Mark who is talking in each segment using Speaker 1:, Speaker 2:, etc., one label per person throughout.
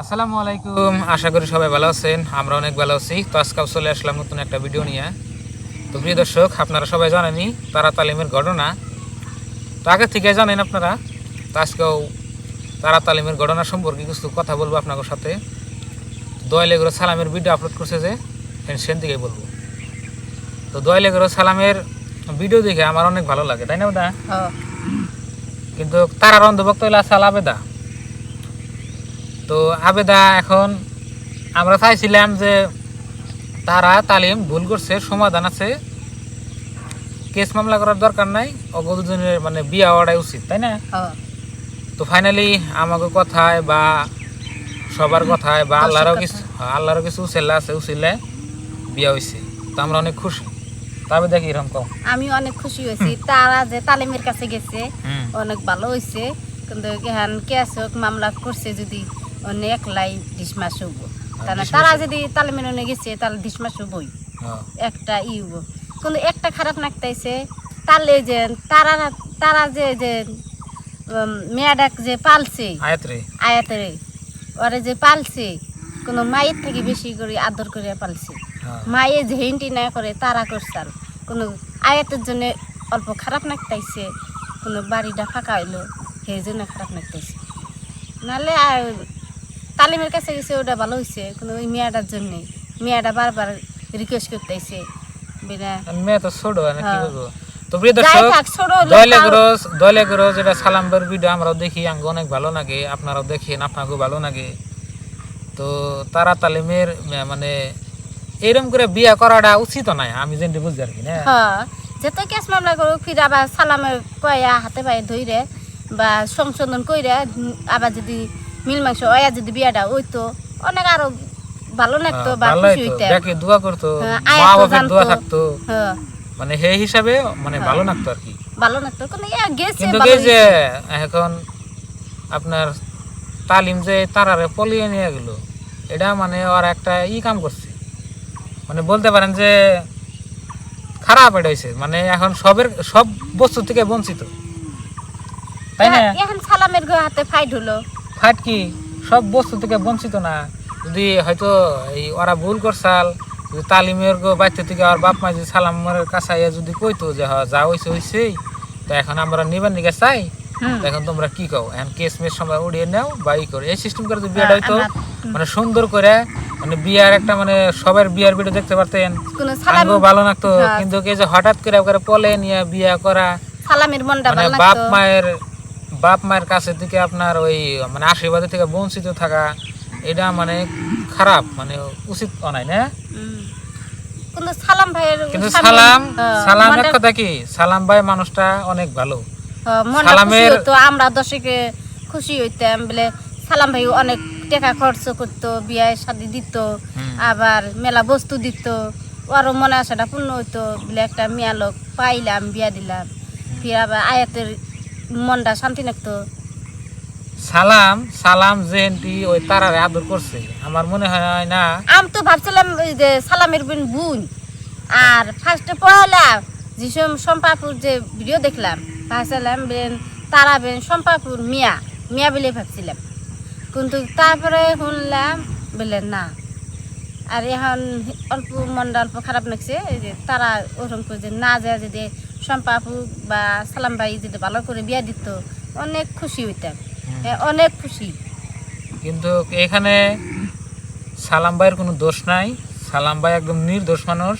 Speaker 1: আসসালামু আলাইকুম, আশা করি সবাই ভালো আছেন। আমরা অনেক ভালো আছি। তো আজকাল চলে আসলাম নতুন একটা ভিডিও নিয়ে। তো প্রিয় দর্শক, আপনারা সবাই জানেনই তারা তালিমের ঘটনা তো আগে থেকে জানেন আপনারা। তো আজকেও তারা তালিমের ঘটনা সম্পর্কে কিছু কথা বলবো আপনাদের সাথে। দোয়াল এগুলো সালামের ভিডিও আপলোড করছে যে সেন দিকেই বলবো। তো দোয়াল এগুলো সালামের ভিডিও দেখে আমার অনেক ভালো লাগে, তাই না দাদা? কিন্তু তারার অন্ধভক্ত হইলে আসাল আবেদা। তো আবেদা এখন আমরা চাইছিলাম যে তারা তালিম ভুল করছে, সমাধান আছে, কেস মামলা করার দরকার নাই, অগদুজনের মানে বিয়া হওয়াটাই উচিত, তাই না? তো ফাইনালি আমাকে কথায় বা সবার কথায় বা আল্লাহরও কিছু উচিল্লা আছে, উচিল্লে বিয়া হয়েছে। তো আমরা অনেক খুশি। তবে দেখি এরকম কম
Speaker 2: আমি অনেক খুশি হয়েছি। তারা যে তালিমের কাছে গেছে অনেক ভালো হয়েছে, কিন্তু এখান কেস হোক মামলা করছে যদি অনেক একলাই ২০ মাস হব, তাহলে তারা যদি তালিমের অনেক গেছে তাহলে ২০ মাস হবই, একটা হব। কিন্তু একটা খারাপ লাগতেছে তাহলে যে তারা যে মেয়েটাক যে পালছে আয়াতরে ওরে যে পালছে, কোনো মায়ের থেকে বেশি করে আদর করে পালছে। মায়ে যে হিন্টি না করে তারা করছাল, কোনো আয়াতের জন্য অল্প খারাপ লাগতেছে, কোনো বাড়িটা ফাঁকা হইলো সেই জন্য খারাপ লাগতেছে। নাহলে তালিমের কাছে গেছে ওটা ভালো হয়েছে, কোনো ওই মেয়েটার জন্যে। মেয়েটা বারবার রিকোয়েস্ট করতেছে
Speaker 1: মেয়ে তো ছোট, কি বলবো। তো প্রিয় দর্শক, দলেগুলো যেটা সালামবার ভিডিও আমরাও দেখি, আঙ্গো অনেক ভালো লাগে, আপনারাও দেখেন, আপনাকেও ভালো লাগে। তো তারা তালিমের মানে এরকম করে বিয়া করাটা উচিত নয়, আমি যেটা বুঝি আর কি না।
Speaker 2: যেত কেস মামলা করুক, ফির আবার সালামের কয়া হাতে পায়ে ধইরে বা সংশোধন কইরে আবার যদি মিল মাংস ওয়া যদি বিয়াটা হইতো অনেক আরো ভালো লাগতো বা খুশি হইতে,
Speaker 1: দেখে দোয়া করতো, মা বাবার দোয়া থাকতো, মানে সেই হিসাবে মানে ভালো লাগতো আর কি,
Speaker 2: ভালো লাগতো। কোন গেছে
Speaker 1: কিন্তু এই যে এখন আপনার তালিম যে তারারে পলিয়ে নিয়ে গেল, এটা মানে ওর একটা কাম করছে, মানে বলতে পারেন যে খারাপ এটা হয়েছে। মানে এখন সব বস্তু থেকে বঞ্চিত, তাই না?
Speaker 2: এখন সালামের হাতে ফাইট হলো,
Speaker 1: ফাইট কি সব বস্তু থেকে বঞ্চিত না? যদি হয়তো এই ওরা ভুল করছাল, যদি তালিমের বাড়িতে থেকে আর বাপ মা যদি সালামের কাছে যদি কইতো যে যা হয়েছে হয়েছেই, তো এখন আমরা নিবার নিকে চাই, এখন তোমরা কি কও, এখন কেস মেস সময় উড়িয়ে নাও বা ই করে এই সিস্টেম করে বিয়েটা হইতো, মানে সুন্দর করে, মানে বিয়ার একটা মানে সবার বিয়ার ভিডিও দেখতে পারতেন, ভালো লাগতো। কিন্তু এই যে হঠাৎ করে পলে নিয়ে বিয়া করা,
Speaker 2: সালামের মনটা
Speaker 1: মানে বাপ মায়ের কাছে থেকে আপনার ওই মানে আশীর্বাদের থেকে বঞ্চিত থাকা, এটা মানে খারাপ, মানে উচিত নয় না।
Speaker 2: কিন্তু সালাম ভাইয়ের
Speaker 1: এক কথা কি, সালাম ভাই মানুষটা অনেক ভালো।
Speaker 2: সালামের তো আমরা দর্শকে খুশি হইতাম বলে সালাম ভাই অনেক টাকা খরচ করতো, বিয়ে শাদী দিত, আবার মেলা বস্তু দিত, ওরও মনে আশাটা পূর্ণ হইতো বলে একটা মেয়া লোক পাইলাম, বিয়া দিলাম, ফির আবার আয়াতের মনটা শান্তি লাগতো।
Speaker 1: সালাম জেন্টি ওই তারারে আদর করছে, আমার মনে হয় না।
Speaker 2: আমি তো ভাবছিলাম যে সালামের বোন, আর ফার্স্টে পড়ালাম যে সম্পাপুর যে ভিডিও দেখলাম, ভাবছিলাম তারা সম্পাপুর মিয়া বলে ভাবছিলাম, কিন্তু তারপরে শুনলাম বলে না। আর এখন অল্প মনটা অল্প খারাপ লাগছে যে তারা ওরকম করে যে না যায়, যদি সম্পাপু বা সালাম ভাই যদি ভালো করে বিয়া দিত অনেক খুশি হইতাম, অনেক খুশি।
Speaker 1: কিন্তু এখানে সালাম ভাইয়ের কোনো দোষ নাই, সালাম ভাই একদম নির্দোষ মানুষ।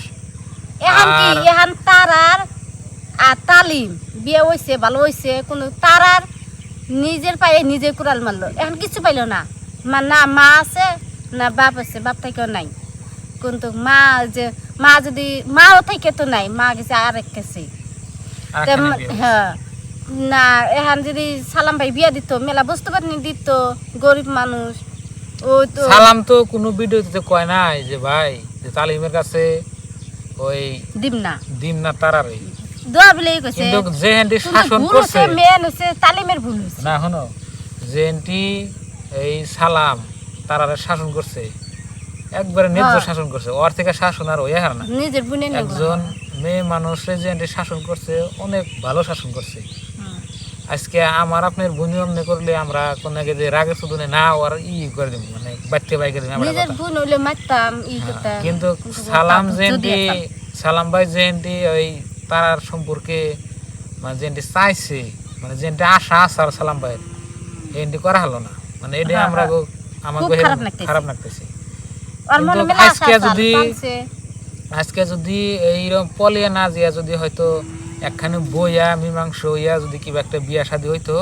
Speaker 2: এখন তারার আর তালিম বিয়ে হয়েছে ভালো হয়েছে, কোনো তারার নিজের পায়ে নিজে কুড়াল মারলো, এখন কিছু পাইল না। না মা আছে না বাপ আছে, বাপ থেকেও নাই। কিন্তু মা যদি মাও থেকে তো নাই, মা গেছে আরেক কাছে। হ্যাঁ না, এখন যদি সালাম ভাই বিয়া দিত মেলা বস্তু বাহিনী দিত, গরিব মানুষ। ওই তো
Speaker 1: সালাম তো কোনো ভিডিওতে কয় নাই যে ভাই যে তালিমের কাছে ওই দিম না তারারে
Speaker 2: দোয়া বলেই কইছে,
Speaker 1: কিন্তু যে হ্যান্ডি শাসন করছে
Speaker 2: মেন হইছে তালিমের ভুল হইছে
Speaker 1: না। হনো যে হ্যান্ডি এই সালাম তারারে শাসন করছে, একবারে নির্দোষ শাসন করছে, ওর থেকে শাসন আর ওই হার না।
Speaker 2: নিজের বোনের
Speaker 1: একজন মেয়ে মানুষে যে হ্যান্ডি শাসন করছে, অনেক ভালো শাসন করছে। আজকে আমার আপনার বুনি অমনে করলে আমরা কোনো যে রাগে শুধুনে না ওর করে দেবো মানে বাচ্চা বাই করে দেবো
Speaker 2: নিজের বোন হইলে মারতাম করতাম
Speaker 1: কিন্তু সালাম ভাই জেন্টি ওই তার সম্পর্কে মানে জেন্টি চাইছে মানে জেন্টি আশা আসার সালাম ভাইয়ের এন্টি করা হলো না মানে এটা আমরা আমাকে খারাপ লাগতেছে আজকে যদি এইরকম পলিয়া না দিয়া যদি হয়তো একখানে বইয়া মীমাংস হইয়া যদি কিবা একটা বিয়া শাদী হইতো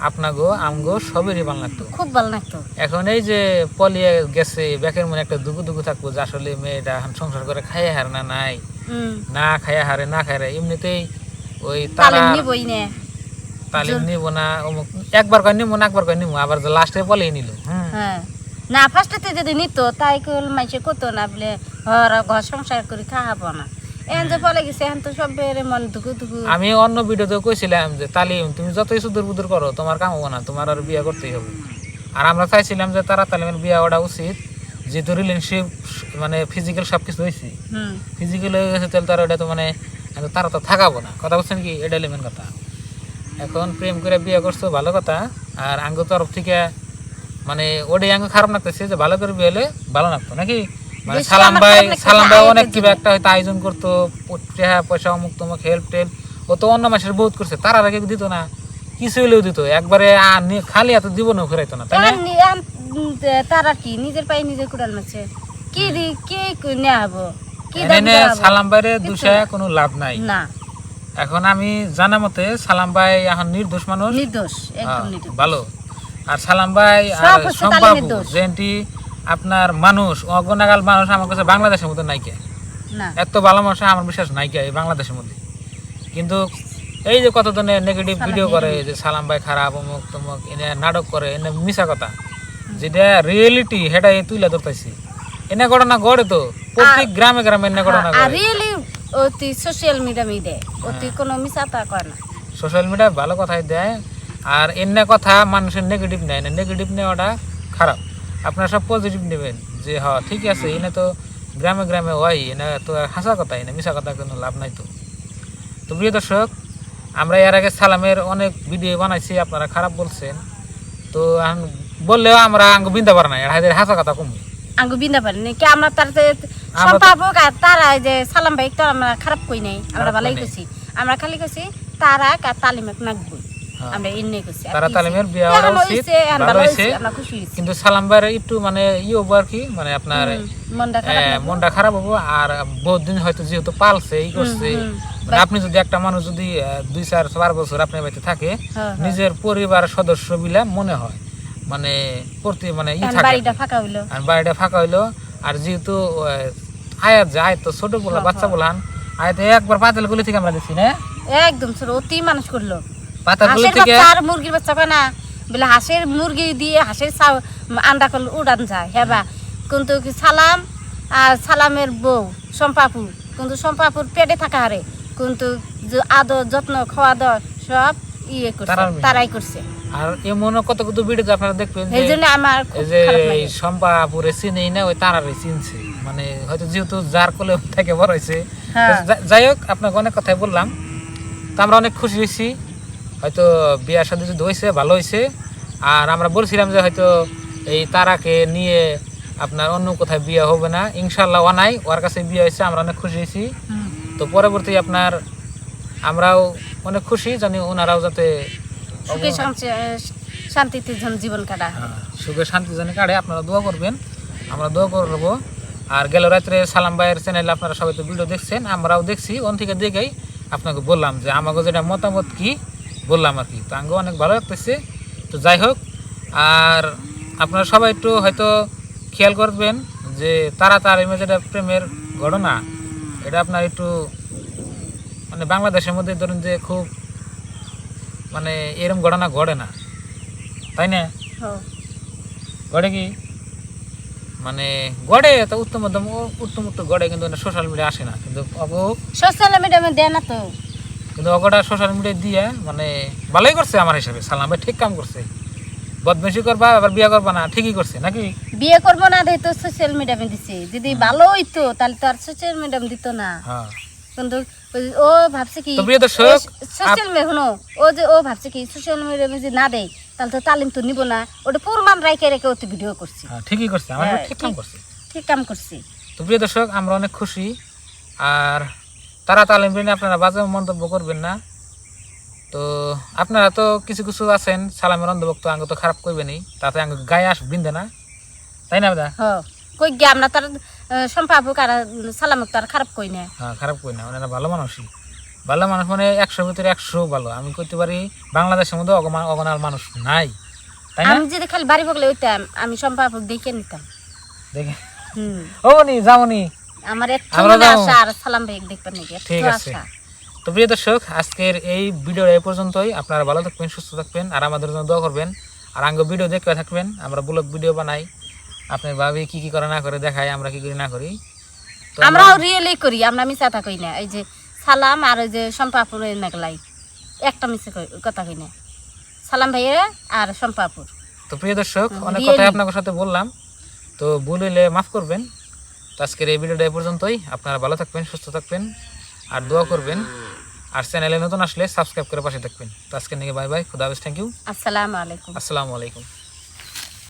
Speaker 1: আপনাগো আমগো সবেরই ভালো লাগতো,
Speaker 2: খুব ভালো লাগতো।
Speaker 1: এখন এই যে পলিয়া গেছে ব্যাকের মনে একটা দুগু দুগু থাকবো যে আসলে মেয়েটা এখন সংসার করে খাইয়া হার না নাই না খাইয়া হারে না খাইয়া এমনিতেই ওই তালিম নিব না অমুক একবার করে নিবো না একবার করে নিবো আবার লাস্টে পলিয়ে নিল
Speaker 2: না ফার্স্টেতে যদি নিত তাই কল মাইসে কত না বলে ঘর সংসার করে খাওয়াবো না এখন যে বলে গেছে এখন তো সব মন দুগু দুগু।
Speaker 1: আমি অন্য ভিডিওতে কইছিলাম যে তালিম তুমি যতই সুদূর বুদুর করো তোমার কাম হবো না, তোমার আর বিয়ে করতেই হবে। আর আমরা চাইছিলাম যে তারা তালিমের বিয়ে ওটা উচিত যেহেতু রিলেশনশিপ মানে ফিজিক্যাল সবকিছু হয়েছে ফিজিক্যাল হয়ে গেছে তাহলে তারা ওটা তো মানে তারা তো থাকাবো না, কথা বলছেন কি এটা মেন কথা। এখন প্রেম করে বিয়ে করছো ভালো কথা, আর আঙ্গ তরফ থেকে মানে ওটাই আঙ্গ খারাপ লাগতেছে যে ভালো করে বিয়ে হলে ভালো লাগতো নাকি মানে সালাম ভাই অনেক কিবা একটা হয়তো আয়োজন করতো পয়সা অমুক তমুক হেল্প টেল্প ও তো অন্য মাসের বহুত করছে তার আগে দিত না কিছু হলেও দিত একবারে খালি এত জীবনেও ফেরাইতো না তাই না?
Speaker 2: তারা কি নিজের পায়ে নিজে কুড়াল মারছে কি কে নেওয়া হবো
Speaker 1: সালাম ভাইরে দুষে কোনো লাভ নাই
Speaker 2: না।
Speaker 1: এখন আমি জানা মতে সালাম ভাই এখন নির্দোষ মানুষ,
Speaker 2: নির্দোষ একদম নির্দোষ
Speaker 1: ভালো। আর সালাম ভাই জেন্টি আপনার মানুষ অগনাগাল মানুষ আমার কাছে বাংলাদেশের মধ্যে নাইকে এত ভালো মানুষ আমার বিশ্বাস নাইকে এই বাংলাদেশের মধ্যে। কিন্তু এই যে কতজনে নেগেটিভ ভিডিও করে যে সালাম ভাই খারাপ অমুক তমুক এনে নাটক করে এনে মিশা কথা যেটা রিয়েলিটি সেটাই তুলে ধরতেছি। এনে ঘটনা গড়ে তো প্রত্যেক গ্রামে গ্রামে এনে ঘটনা
Speaker 2: অতি সোশ্যাল মিডিয়া দেয় অতি কোনো মিশাতা করে না,
Speaker 1: সোশ্যাল মিডিয়া ভালো কথাই দেয় আর এনে কথা মানুষের নেগেটিভ নেয় না, নেগেটিভ নেওয়াটা খারাপ। আপনারা সব পজিটিভ নেবেন যে হ্যাঁ ঠিক আছে এনে তো গ্রামে গ্রামে হয় এনে তো হাসা কথা এনে মিশা কথা কোনো লাভ নাই। তো প্রিয় দর্শক আমরা এর আগে সালামের অনেক ভিডিও বানাইছি আপনারা খারাপ বলছেন, তো বললেও আমরা আঙ্গ বিন্দা পারে না এর হাসা কথা কমবে
Speaker 2: আঙ্গু বিন্দা পারি না কি আমরা তার সম্পাবক আর তারা যে সালাম ভাই তো আমরা খারাপ কই নাই আমরা ভালোই কইছি, আমরা খালি কইছি তারা আর তালিমে নাকবো আমরা এনে কইছি
Speaker 1: তারা তালিমের বিয়া হওয়া উচিত ভালো হইছে। কিন্তু সালাম ভাইয়ের একটু মানে হবো আর কি মানে আপনার মনটা খারাপ হবো আর বহুত দিন হয়তো যেহেতু পালছে এই করছে মানে আপনি যদি একটা মানুষ যদি 2-4 বছর আপনার বাড়িতে থাকে নিজের পরিবার সদস্য বিলা মনে হয় মানে প্রতি মানে বাড়িটা ফাঁকা হইলো আর যেহেতু আয়াত যায় তো ছোট বলা বাচ্চা বলান আয়াতে একবার পাতাল গুলি থেকে আমরা দিচ্ছি না
Speaker 2: একদম ছোট অতি মানুষ করলো
Speaker 1: পাতাগুলি থেকে
Speaker 2: মুরগির বাচ্চা কয় না বলে হাঁসের মুরগি দিয়ে হাঁসের আন্ডা করলে উড়ান যায় হেবা কিন্তু সালাম আর সালামের বউ সম্পাপু কিন্তু সম্পাপুর পেটে থাকা হারে কিন্তু আদর যত্ন খাওয়া দাওয়া সব ইয়ে করছে তারাই করছে।
Speaker 1: আর এমন কত কত ভিডিও আপনারা দেখবেন
Speaker 2: এই জন্য আমার
Speaker 1: এই সম্পাপুরে চিনেই না ওই তারারে চিনছে মানে হয়তো যেহেতু যার কোলে থেকে বড় হয়েছে। যাই হোক আপনাকে অনেক কথাই বললাম তো আমরা অনেক খুশি হয়েছি হয়তো বিয়ার সাথে যদি হয়েছে ভালো হয়েছে। আর আমরা বলছিলাম যে হয়তো এই তারাকে নিয়ে আপনার অন্য কোথায় বিয়ে হবে না, ইনশাল্লাহ অনাই ওর কাছে বিয়ে হয়েছে আমরা অনেক খুশি হয়েছি। তো পরবর্তী আপনার আমরাও অনেক খুশি জানি ওনারাও যাতে
Speaker 2: শান্তিতে জীবন কাটা
Speaker 1: সুখে শান্তি জানি কাটে আপনারা দোয়া করবেন আমরা দোয়া করবো। আর গেল রাত্রে সালাম ভাইয়ের চ্যানেলে আপনারা সবাই তো ভিডিও দেখছেন আমরাও দেখছি ওন থেকে দেখেই আপনাকে বললাম যে আমাকে যেটা মতামত কি বললাম আর কি তো আঙ্গো অনেক ভালো লাগতেছে। তো যাই হোক আর আপনারা সবাই একটু হয়তো খেয়াল করবেন যে তারা যেটা প্রেমের ঘটনা এটা আপনার একটু মানে বাংলাদেশের মধ্যে ধরুন যে খুব মানে এরকম ঘটনা ঘটে না তাই না ঘটে কি মানে গড়ে তো উত্তম গড়ে কিন্তু সোশ্যাল মিডিয়া আসে না কিন্তু
Speaker 2: সোশ্যাল মিডিয়া দেয় না তো
Speaker 1: কিন্তু অগটা সোশ্যাল মিডিয়া দিয়ে মানে ভালোই করছে আমার হিসাবে সালাম ভাই ঠিক কাম করছে বদমাইশি করবা আবার বিয়ে করবা না ঠিকই করছে নাকি
Speaker 2: বিয়ে করবো না তো সোশ্যাল মিডিয়া দিছে যদি ভালো হইতো তাহলে তো আর সোশ্যাল মিডিয়া দিত না কিন্তু ও ভাবছে কি
Speaker 1: তো প্রিয় দর্শক,
Speaker 2: সোশ্যাল মিডিয়া শুনো, ও ভাবছে কি সোশ্যাল মিডিয়া যদি না দেয় তাহলে তো তালিম তো নিব না, ওটা প্রমাণ রেখে রেখে ওতে ভিডিও করছি।
Speaker 1: ঠিকই করছে, আমরা
Speaker 2: হ্যাঁ,
Speaker 1: ঠিক কাম করছি।
Speaker 2: ঠিক কাম করছি।
Speaker 1: তো প্রিয় দর্শক, আমরা অনেক খুশি। আর তারা তালিম নিয়ে আপনারা বাজে মন্তব্য করবেন না। তো আপনারা তো কিছু কিছু আছেন সালামের অন্ধভক্ত, আঙ্গ তো খারাপ করবেনই, তাতে আঙ্গ গায়ে আস বিন্দে না, তাই না দাদা?
Speaker 2: কই গে আমরা তার সম্পাবক আর সালামক তার খারাপ কই না।
Speaker 1: হ্যাঁ, খারাপ করি না, ওনারা ভালো মানুষই। ভালো মানুষ মানে 100 ভিতরে 100 ভালো। আমি করতে পারি বাংলাদেশের মধ্যে অগণার মানুষ নাই, তাই না?
Speaker 2: আমি যদি খালি বাড়ি বগলে হইতাম আমি সম্পাবক দেখে নিতাম।
Speaker 1: দেখে
Speaker 2: হুম,
Speaker 1: ও নি যাওনি
Speaker 2: আমার একটু
Speaker 1: আমরা
Speaker 2: মনে
Speaker 1: যাবো।
Speaker 2: আশা আর সালাম ভাই দেখবেন নাকি একটু
Speaker 1: ঠিক আছে।
Speaker 2: আশা।
Speaker 1: তো প্রিয় দর্শক, আজকের এই ভিডিও এই পর্যন্তই। আপনারা ভালো থাকবেন, সুস্থ থাকবেন, আর আমাদের জন্য দোয়া করবেন। আর আঙ্গ ভিডিও দেখতে থাকবেন, আমরা ব্লগ ভিডিও বানাই, আপনার ভাবি কি কি করে না করে দেখাই, আমরা কি করি না করি। তো
Speaker 2: আমরাও রিয়েলি করি, আমরা মিছা কথা কই না। এই যে সালাম আর ওই যে সম্পাপুর নাগলাই একটা মিছা কথা কই না, সালাম ভাইয়ের আর সম্পাপুর।
Speaker 1: তো প্রিয় দর্শক, অনেক
Speaker 2: really?
Speaker 1: কথাই আপনাদের সাথে বললাম, তো ভুল হইলে মাফ করবেন। তো আজকের এই ভিডিওটা এই পর্যন্তই। আপনারা ভালো থাকবেন, সুস্থ থাকবেন, আর দোয়া করবেন। আর চ্যানেলে নতুন আসলে সাবস্ক্রাইব করে পাশে থাকবেন। তো আজকে নিয়ে বাই বাই, খুদা হাফেজ, থ্যাংক ইউ,
Speaker 2: আসসালামু আলাইকুম।
Speaker 1: আসসালামু আলাইকুম।